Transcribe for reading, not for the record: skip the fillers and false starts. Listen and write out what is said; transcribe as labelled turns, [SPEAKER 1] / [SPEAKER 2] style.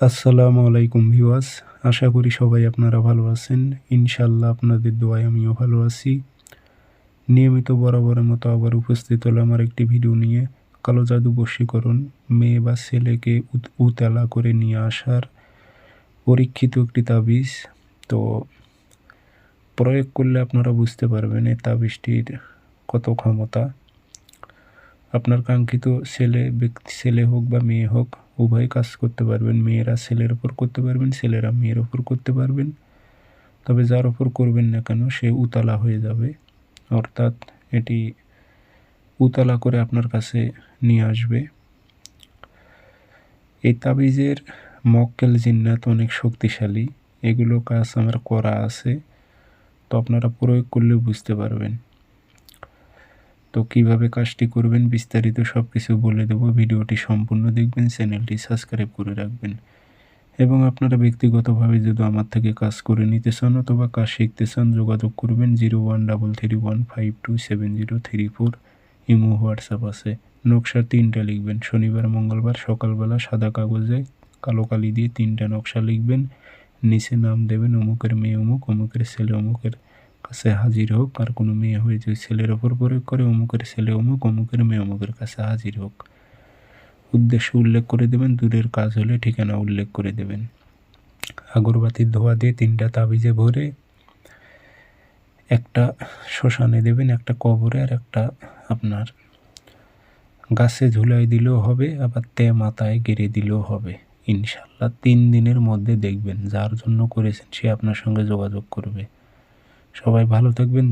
[SPEAKER 1] আসসালামু আলাইকুম ভিউয়ার্স, আশা করি সবাই আপনারা ভালো আছেন। ইনশাআল্লাহ আপনাদের দোয়ায় আমিও ভালো আছি। নিয়মিত বরাবরের মতো আবার উপস্থিত হলাম আরেকটি ভিডিও নিয়ে। কালো জাদু বশীকরণ, মেয়ে বা ছেলেকে উতেলা করে নিয়ে আসার পরীক্ষিত একটি তাবিজ। তো প্রয়োগ করলে আপনারা বুঝতে পারবেন এই তাবিজটির কত ক্ষমতা। আপনার কাঙ্ক্ষিত ছেলে হোক বা মেয়ে হোক, উভয় কাজ করতে পারবেন। মেয়েরা ছেলের ওপর করতে পারবেন, ছেলেরা মেয়ের ওপর করতে পারবেন। তবে যার ওপর করবেন না কেন সে উতলা হয়ে যাবে, অর্থাৎ এটি উতলা করে আপনার কাছে নিয়ে আসবে। এই তাবিজের মক্কেল জিন্নাত অনেক শক্তিশালী, এগুলো কাজ আমার করা আছে, তো আপনারা প্রয়োগ করলেও বুঝতে পারবেন। তো কিভাবে কাজটি করবেন বিস্তারিত সব কিছু বলে দেবো। ভিডিওটি সম্পূর্ণ দেখবেন, চ্যানেলটি সাবস্ক্রাইব করে রাখবেন। এবং আপনারা ব্যক্তিগতভাবে যদি আমার থেকে কাজ করে নিতে চান অথবা কাজ শিখতে চান, যোগাযোগ করবেন 0133152703 ইমো হোয়াটসঅ্যাপ আছে। নকশা 3টা লিখবেন, শনিবার মঙ্গলবার সকালবেলা সাদা কাগজে কালো কালি দিয়ে 3টা নকশা লিখবেন। নিচে নাম দেবেন অমুকের মেয়ে অমুক, অমুকের ছেলে অমুকের কাছে হাজির হোক। আর কোনো মেয়ে হয়ে যদি ছেলের ওপর প্রয়োগ করে, অমুকের ছেলে অমুক, অমুকের মেয়ে অমুকের কাছে হাজির হোক। উদ্দেশ্য উল্লেখ করে দেবেন, দূরের কাজ হলে ঠিকানা উল্লেখ করে দেবেন। আগরবাতির ধোয়া দিয়ে 3টা তাবিজে ভরে একটা শ্মশানে দেবেন, একটা কবরে, আর একটা আপনার গাছে ঝুলাই দিলেও হবে, আবার মাথায় গেড়ে দিলেও হবে। ইনশাল্লাহ 3 দিনের মধ্যে দেখবেন যার জন্য করেছেন সে আপনার সঙ্গে যোগাযোগ করবে। সবাই ভালো থাকবেন।